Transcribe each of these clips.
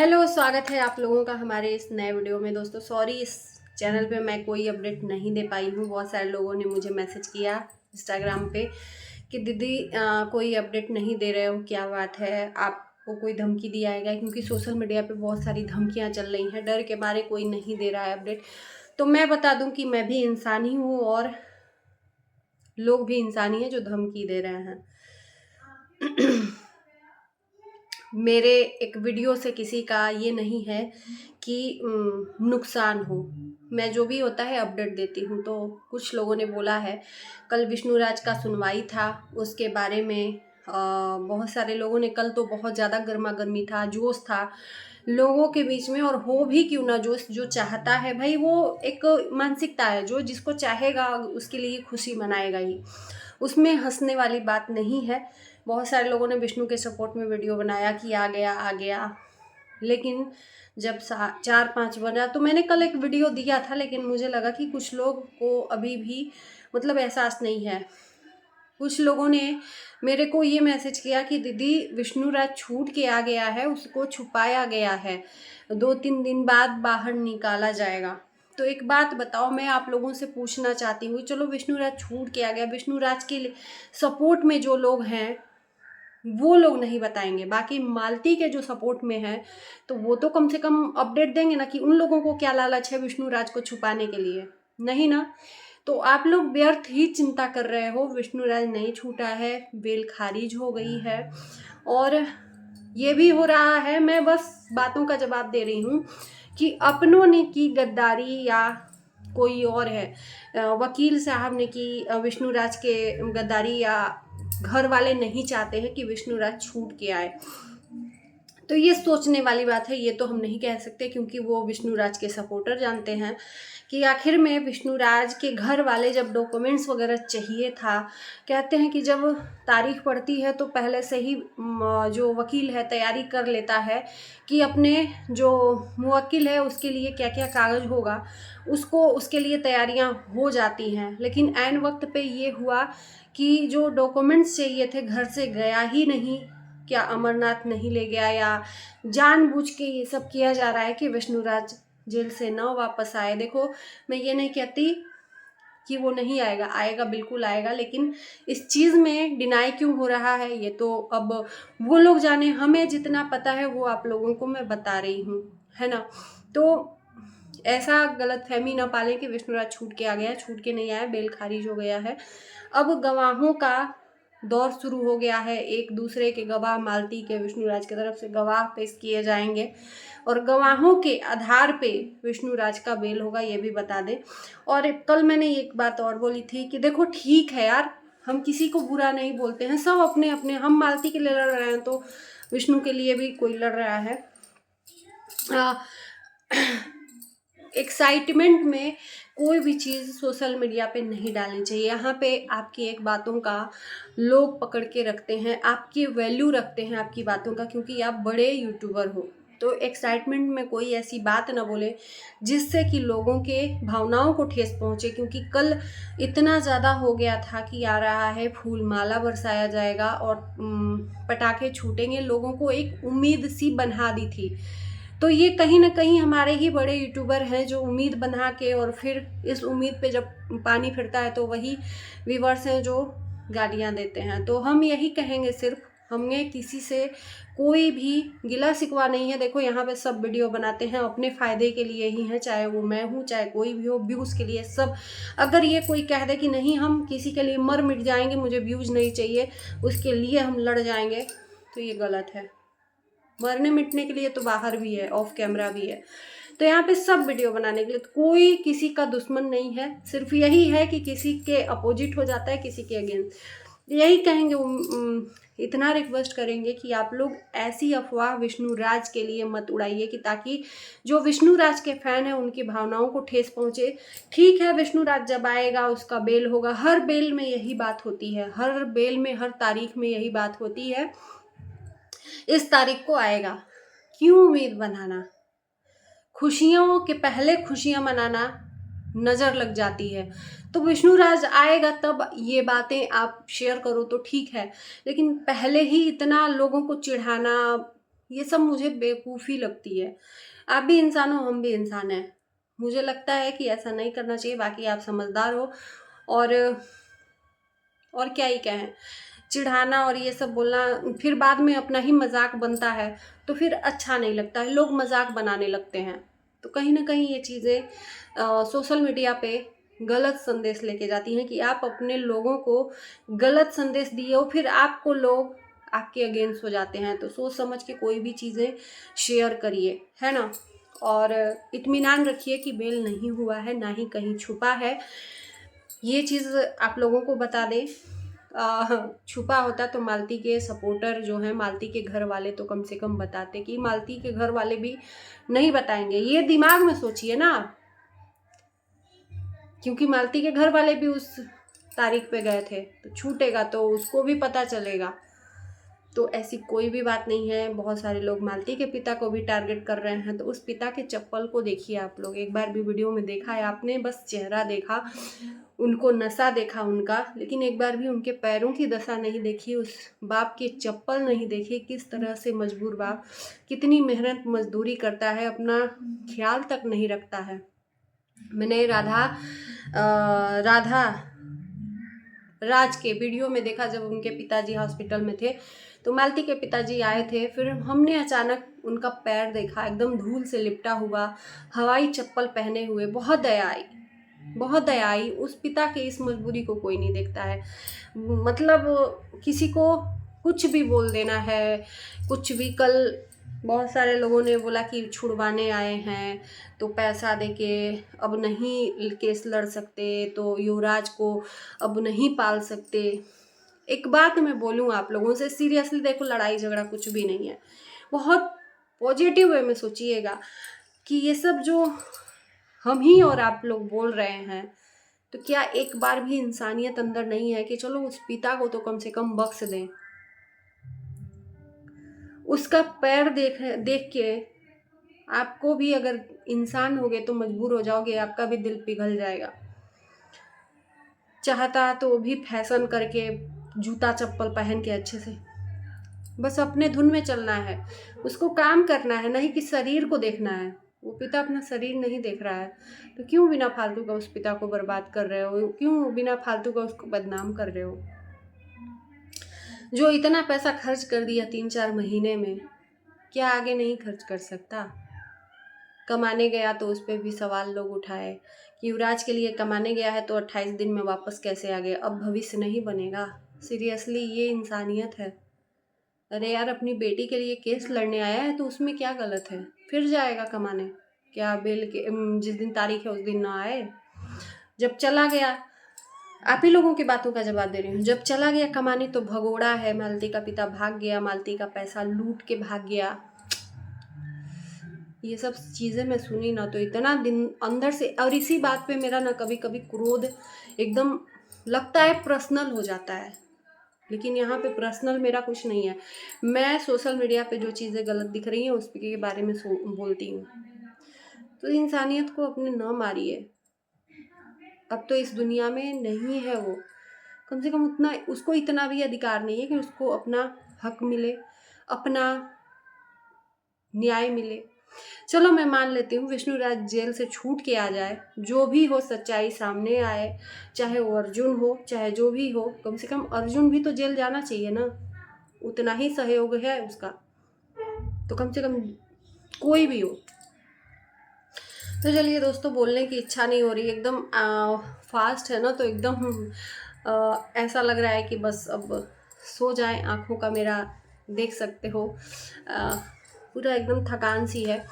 Hello, स्वागत है आप लोगों का हमारे इस नए वीडियो में। दोस्तों सॉरी, इस चैनल पे मैं कोई अपडेट नहीं दे पाई हूँ। बहुत सारे लोगों ने मुझे मैसेज किया इंस्टाग्राम पे कि दीदी कोई अपडेट नहीं दे रहे हो, क्या बात है, आपको कोई धमकी दिया है? क्योंकि सोशल मीडिया पे बहुत सारी धमकियाँ चल रही हैं, डर के मारे कोई नहीं दे रहा है अपडेट। तो मैं बता दूँ कि मैं भी इंसान ही हूँ और लोग भी इंसान ही हैं जो धमकी दे रहे हैं। मेरे एक वीडियो से किसी का ये नहीं है कि नुकसान हो। मैं जो भी होता है अपडेट देती हूँ। तो कुछ लोगों ने बोला है, कल विष्णुराज का सुनवाई था, उसके बारे में बहुत सारे लोगों ने, कल तो बहुत ज़्यादा गर्मा गर्मी था, जोश था लोगों के बीच में। और हो भी क्यों ना जोश, जो चाहता है भाई, वो एक मानसिकता है, जो जिसको चाहेगा उसके लिए खुशी मनाएगा ही, उसमें हंसने वाली बात नहीं है। बहुत सारे लोगों ने विष्णु के सपोर्ट में वीडियो बनाया कि आ गया आ गया, लेकिन जब 4-5 बजा तो मैंने कल एक वीडियो दिया था, लेकिन मुझे लगा कि कुछ लोग को अभी भी मतलब एहसास नहीं है। कुछ लोगों ने मेरे को ये मैसेज किया कि दीदी विष्णुराज छूट के आ गया है, उसको छुपाया गया है, 2-3 दिन बाद बाहर निकाला जाएगा। तो एक बात बताओ, मैं आप लोगों से पूछना चाहती हूँ, चलो विष्णुराज छूट के आ गया, विष्णुराज के सपोर्ट में जो लोग हैं वो लोग नहीं बताएंगे, बाकी मालती के जो सपोर्ट में है तो वो तो कम से कम अपडेट देंगे ना कि उन लोगों को क्या लालच है विष्णुराज को छुपाने के लिए। नहीं ना, तो आप लोग व्यर्थ ही चिंता कर रहे हो। विष्णुराज नहीं छूटा है, बेल खारिज हो गई है और ये भी हो रहा है, मैं बस बातों का जवाब दे रही हूँ कि अपनों ने की गद्दारी या कोई और है, वकील साहब ने की विष्णुराज के गद्दारी, या घर वाले नहीं चाहते हैं कि विष्णुराज छूट के आए। तो ये सोचने वाली बात है, ये तो हम नहीं कह सकते क्योंकि वो विष्णुराज के सपोर्टर जानते हैं कि आखिर में विष्णुराज के घर वाले जब डॉक्यूमेंट्स वगैरह चाहिए था, कहते हैं कि जब तारीख पड़ती है तो पहले से ही जो वकील है तैयारी कर लेता है कि अपने जो मुवक्किल है उसके लिए क्या क्या कागज़ होगा, उसको उसके लिए तैयारियां हो जाती हैं। लेकिन ऐन वक्त पे ये हुआ कि जो डॉक्यूमेंट्स चाहिए थे घर से गया ही नहीं। क्या अमरनाथ नहीं ले गया, या जानबूझ के ये सब किया जा रहा है कि विष्णुराज जेल से ना वापस आए? देखो, मैं ये नहीं कहती कि वो नहीं आएगा, आएगा, बिल्कुल आएगा, लेकिन इस चीज़ में डिनाई क्यों हो रहा है ये तो अब वो लोग जाने। हमें जितना पता है वो आप लोगों को मैं बता रही हूँ, है ना। तो ऐसा गलतफहमी ना पालें कि विष्णुराज छूट के आ गया, छूट के नहीं आया, बेल खारिज हो गया है। अब गवाहों का दौर शुरू हो गया है, एक दूसरे के गवाह, मालती के विष्णुराज की तरफ से गवाह पेश किए जाएंगे और गवाहों के आधार पे विष्णुराज का बेल होगा, ये भी बता दें। और कल मैंने एक बात और बोली थी कि देखो ठीक है यार, हम किसी को बुरा नहीं बोलते हैं, सब अपने अपने, हम मालती के लिए लड़ रहे हैं तो विष्णु के लिए भी कोई लड़ रहा है। एक्साइटमेंट में कोई भी चीज़ सोशल मीडिया पे नहीं डालनी चाहिए। यहाँ पे आपकी एक बातों का लोग पकड़ के रखते हैं, आपकी वैल्यू रखते हैं आपकी बातों का, क्योंकि आप बड़े यूट्यूबर हो। तो एक्साइटमेंट में कोई ऐसी बात ना बोले जिससे कि लोगों के भावनाओं को ठेस पहुँचे, क्योंकि कल इतना ज़्यादा हो गया था कि आ रहा है फूल माला बरसाया जाएगा और पटाखे छूटेंगे, लोगों को एक उम्मीद सी बना दी थी। तो ये कहीं ना कहीं हमारे ही बड़े यूट्यूबर हैं जो उम्मीद बना के, और फिर इस उम्मीद पे जब पानी फिरता है तो वही व्यूवर्स हैं जो गालियां देते हैं। तो हम यही कहेंगे, सिर्फ हमें किसी से कोई भी गिला शिकवा नहीं है। देखो यहाँ पे सब वीडियो बनाते हैं अपने फ़ायदे के लिए ही हैं, चाहे वो मैं हूँ चाहे कोई भी हो, व्यूज़ के लिए सब। अगर ये कोई कह दे कि नहीं हम किसी के लिए मर मिट जाएंगे, मुझे व्यूज़ नहीं चाहिए, उसके लिए हम लड़ जाएंगे, तो ये गलत है। मरने मिटने के लिए तो बाहर भी है, ऑफ कैमरा भी है। तो यहाँ पे सब वीडियो बनाने के लिए, तो कोई किसी का दुश्मन नहीं है, सिर्फ यही है कि किसी के अपोजिट हो जाता है, किसी के अगेंस्ट। यही कहेंगे, इतना रिक्वेस्ट करेंगे कि आप लोग ऐसी अफवाह विष्णुराज के लिए मत उड़ाइए कि ताकि जो विष्णुराज के फैन है उनकी भावनाओं को ठेस पहुंचे। ठीक है, विष्णुराज जब आएगा उसका बेल होगा, हर बेल में यही बात होती है, हर बेल में हर तारीख में यही बात होती है, इस तारीख को आएगा। क्यों उम्मीद बनाना, खुशियों के पहले खुशियां मनाना नज़र लग जाती है। तो विष्णुराज आएगा तब ये बातें आप शेयर करो तो ठीक है, लेकिन पहले ही इतना लोगों को चिढ़ाना, ये सब मुझे बेवकूफ़ी लगती है। आप भी इंसान हो, हम भी इंसान हैं। मुझे लगता है कि ऐसा नहीं करना चाहिए। बाकी आप समझदार हो और क्या ही कहें, चिढ़ाना और ये सब बोलना, फिर बाद में अपना ही मजाक बनता है तो फिर अच्छा नहीं लगता है, लोग मजाक बनाने लगते हैं। तो कहीं ना कहीं ये चीज़ें सोशल मीडिया पे गलत संदेश लेके जाती हैं कि आप अपने लोगों को गलत संदेश दिए हो, फिर आपको लोग आपके अगेंस्ट हो जाते हैं। तो सोच समझ के कोई भी चीज़ें शेयर करिए, है ना। और इत्मीनान रखिए कि मेल नहीं हुआ है, ना ही कहीं छुपा है। ये चीज़ आप लोगों को बता दें, छुपा होता तो मालती के सपोर्टर जो हैं, मालती के घर वाले तो कम से कम बताते, कि मालती के घर वाले भी नहीं बताएंगे। ये दिमाग में सोचिए ना आप, क्योंकि मालती के घर वाले भी उस तारीख पे गए थे, तो छूटेगा तो उसको भी पता चलेगा। तो ऐसी कोई भी बात नहीं है। बहुत सारे लोग मालती के पिता को भी टारगेट कर रहे हैं। तो उस पिता के चप्पल को देखिए आप लोग, एक बार भी वीडियो में देखा है आपने, बस चेहरा देखा, उनको नशा देखा उनका, लेकिन एक बार भी उनके पैरों की दशा नहीं देखी, उस बाप के चप्पल नहीं देखे। किस तरह से मजबूर बाप कितनी मेहनत मजदूरी करता है, अपना ख्याल तक नहीं रखता है। मैंने राधा राज के वीडियो में देखा, जब उनके पिताजी हॉस्पिटल में थे तो मालती के पिताजी आए थे, फिर हमने अचानक उनका पैर देखा, एकदम धूल से लिपटा हुआ, हवाई चप्पल पहने हुए। बहुत दया आई, बहुत दया आई। उस पिता के इस मजबूरी को कोई नहीं देखता है। मतलब किसी को कुछ भी बोल देना है, कुछ भी। कल बहुत सारे लोगों ने बोला कि छुड़वाने आए हैं तो पैसा देके अब नहीं केस लड़ सकते, तो युवराज को अब नहीं पाल सकते। एक बात मैं बोलूँ आप लोगों से, सीरियसली देखो, लड़ाई झगड़ा कुछ भी नहीं है। बहुत पॉजिटिव वे में सोचिएगा कि ये सब जो हम ही और आप लोग बोल रहे हैं, तो क्या एक बार भी इंसानियत अंदर नहीं है कि चलो उस पिता को तो कम से कम बख्श दें। उसका पैर देख के आपको भी, अगर इंसान हो गए तो मजबूर हो जाओगे, आपका भी दिल पिघल जाएगा। चाहता तो भी फैशन करके, जूता चप्पल पहन के अच्छे से, बस अपने धुन में चलना है, उसको काम करना है, नहीं कि शरीर को देखना है। वो पिता अपना शरीर नहीं देख रहा है, तो क्यों बिना फालतू का उस पिता को बर्बाद कर रहे हो, क्यों बिना फालतू का उसको बदनाम कर रहे हो। जो इतना पैसा खर्च कर दिया 3-4 महीने में, क्या आगे नहीं खर्च कर सकता। कमाने गया तो उस पर भी सवाल लोग उठाए कि युवराज के लिए कमाने गया है तो 28 दिन में वापस कैसे आ गया, अब भविष्य नहीं बनेगा। सीरियसली ये इंसानियत है। अरे यार, अपनी बेटी के लिए केस लड़ने आया है तो उसमें क्या गलत है, फिर जाएगा कमाने। क्या बेल के जिस दिन तारीख है उस दिन ना आए। जब चला गया, आप ही लोगों की बातों का जवाब दे रही हूँ, जब चला गया कमाने तो भगोड़ा है, मालती का पिता भाग गया, मालती का पैसा लूट के भाग गया। ये सब चीज़ें मैं सुनी ना तो इतना दिन अंदर से, और इसी बात पे मेरा ना कभी कभी क्रोध एकदम लगता है पर्सनल हो जाता है। लेकिन यहाँ पे पर्सनल मेरा कुछ नहीं है। मैं सोशल मीडिया पे जो चीज़ें गलत दिख रही हैं उस के बारे में बोलती हूँ। तो इंसानियत को अपने न मारिए। अब तो इस दुनिया में नहीं है वो, कम से कम उतना उसको इतना भी अधिकार नहीं है कि उसको अपना हक मिले, अपना न्याय मिले। चलो मैं मान लेती हूँ विष्णुराज जेल से छूट के आ जाए, जो भी हो सच्चाई सामने आए, चाहे वो अर्जुन हो चाहे जो भी हो, कम से कम अर्जुन भी तो जेल जाना चाहिए ना, उतना ही सहयोग है उसका, तो कम से कम कोई भी हो। तो चलिए दोस्तों, बोलने की इच्छा नहीं हो रही, एकदम फास्ट है ना, तो एकदम ऐसा लग रहा है कि बस अब सो जाए। आँखों का मेरा देख सकते हो पूरा एकदम थकान सी है।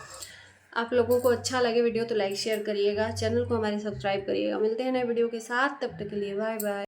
आप लोगों को अच्छा लगे वीडियो तो लाइक शेयर करिएगा, चैनल को हमारे सब्सक्राइब करिएगा। मिलते हैं नए वीडियो के साथ, तब तक के लिए बाय बाय।